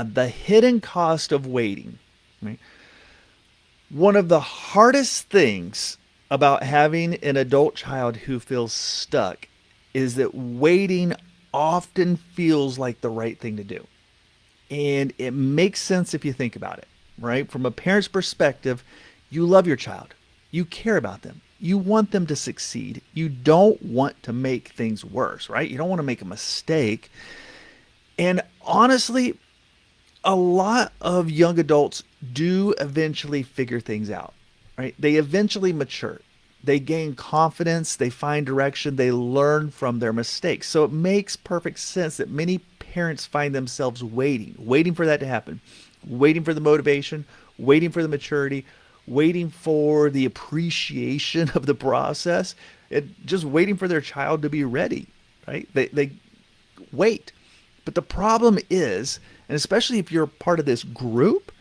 The hidden cost of waiting. Right? One of the hardest things about having an adult child who feels stuck is that waiting often feels like the right thing to do. And it makes sense if you think about it, right? From a parent's perspective, you love your child, you care about them, you want them to succeed, you don't want to make things worse, right? You don't want to make a mistake. And honestly, a lot of young adults do eventually figure things out, right? They eventually mature. They gain confidence, they find direction, they learn from their mistakes. So it makes perfect sense that many parents find themselves waiting for that to happen, waiting for the motivation, waiting for the maturity, waiting for the appreciation of the process, and just waiting for their child to be ready, right? They wait. But the problem is, and especially if you're part of this group,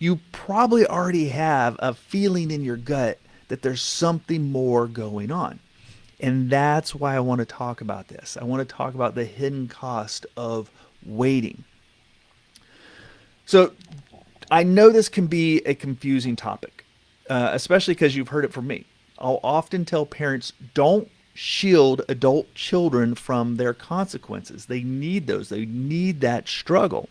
you probably already have a feeling in your gut that there's something more going on. And that's why I want to talk about this. I want to talk about the hidden cost of waiting. So I know this can be a confusing topic, especially because you've heard it from me. I'll often tell parents don't shield adult children from their consequences. They need those, they need that struggle.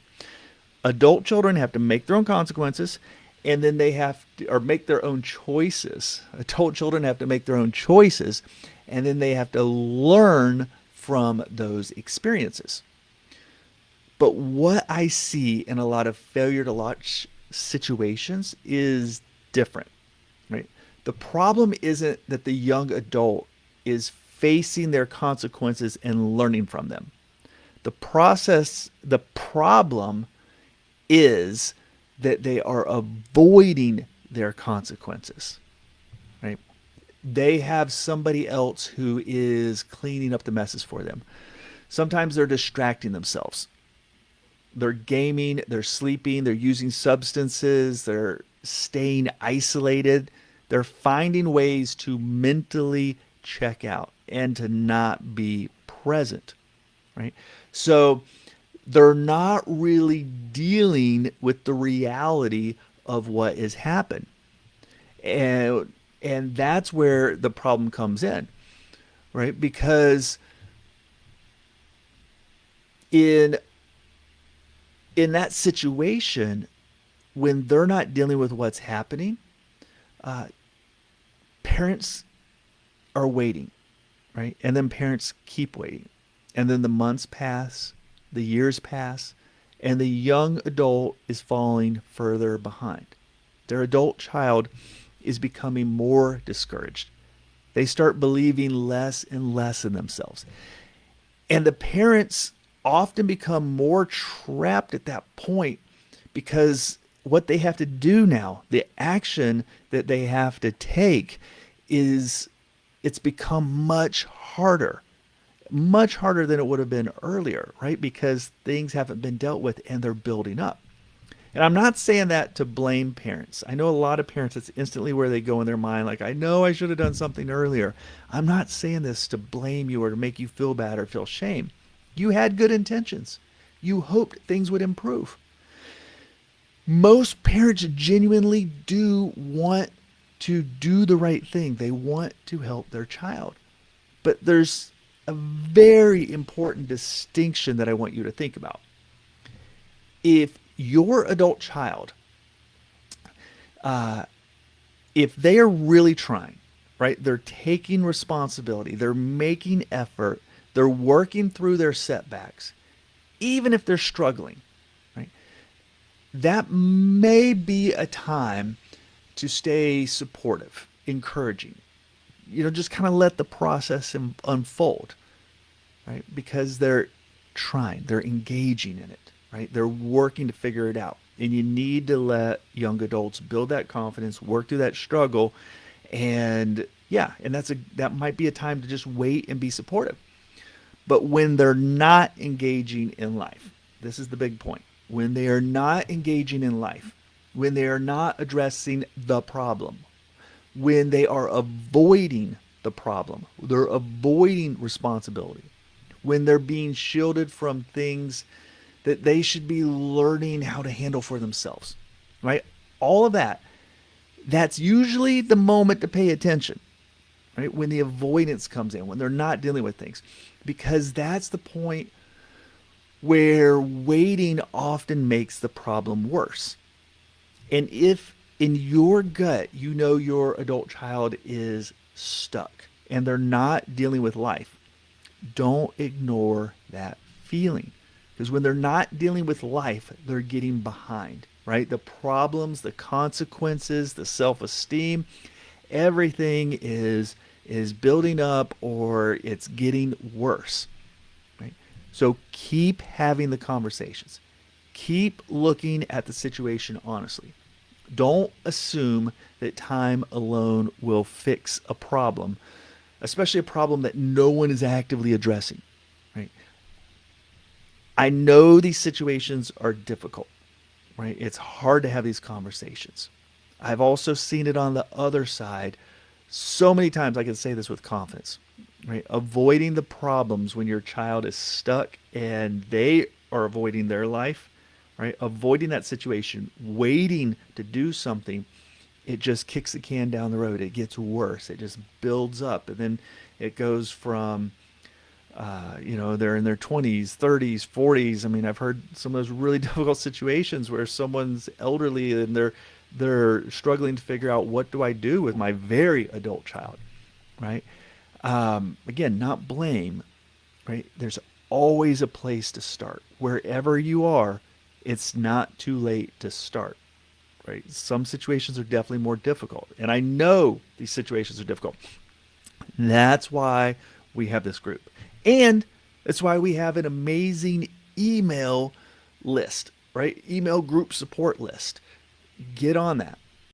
Adult children have to make their own consequences, and then they have to, or make their own choices. Adult children have to make their own choices, and then they have to learn from those experiences. But what I see in a lot of failure to launch situations is different, right? The problem isn't that the young adult is facing their consequences and learning from them. The problem is that they are avoiding their consequences, right? They have somebody else who is cleaning up the messes for them. Sometimes they're distracting themselves. They're gaming, they're sleeping, they're using substances, they're staying isolated. They're finding ways to mentally check out and to not be present, right? So they're not really dealing with the reality of what has happened. And that's where the problem comes in, right? Because in in that situation, when they're not dealing with what's happening, uh, parents are waiting, right? And then parents keep waiting. And then the months pass, the years pass, and the young adult is falling further behind. Their adult child is becoming more discouraged. They start believing less and less in themselves. And the parents often become more trapped at that point because what they have to do now, the action that they have to take, is it's become much harder than it would have been earlier, right? Because things haven't been dealt with and they're building up. And I'm not saying that to blame parents. I know a lot of parents, it's instantly where they go in their mind, like, I know I should have done something earlier. I'm not saying this to blame you or to make you feel bad or feel shame. You had good intentions. You hoped things would improve. Most parents genuinely do want to do the right thing, they want to help their child. But there's a very important distinction that I want you to think about. If your adult child, uh, if they are really trying, right, they're taking responsibility, they're making effort, they're working through their setbacks, even if they're struggling, right, that may be a time to stay supportive, encouraging, just kind of let the process unfold, right? Because they're trying, they're engaging in it, right? They're working to figure it out. And you need to let young adults build that confidence, work through that struggle, and yeah, and that might be a time to just wait and be supportive. But when they're not engaging in life, this is the big point. When they are not engaging in life, when they are not addressing the problem, when they are avoiding the problem, they're avoiding responsibility, when they're being shielded from things that they should be learning how to handle for themselves, right? All of that. That's usually the moment to pay attention, right? When the avoidance comes in, when they're not dealing with things, because that's the point where waiting often makes the problem worse. And if in your gut you know your adult child is stuck and they're not dealing with life, don't ignore that feeling. Because when they're not dealing with life, they're getting behind, right? The problems, the consequences, the self-esteem, everything is building up or it's getting worse, right? So keep having the conversations. Keep looking at the situation honestly. Don't assume that time alone will fix a problem, especially a problem that no one is actively addressing, right? I know these situations are difficult, right? It's hard to have these conversations. I've also seen it on the other side so many times. I can say this with confidence, right? Avoiding the problems when your child is stuck and they are avoiding their life, right? Avoiding that situation, waiting to do something, it just kicks the can down the road. It gets worse. It just builds up. And then it goes from they're in their 20s, 30s, 40s. I mean, I've heard some of those really difficult situations where someone's elderly and they're struggling to figure out what do I do with my very adult child, right? Again, not blame, right? There's always a place to start. Wherever you are, it's not too late to start, right? Some situations are definitely more difficult, and I know these situations are difficult. That's why we have this group. And that's why we have an amazing email list, right? Email group support list. Get on that.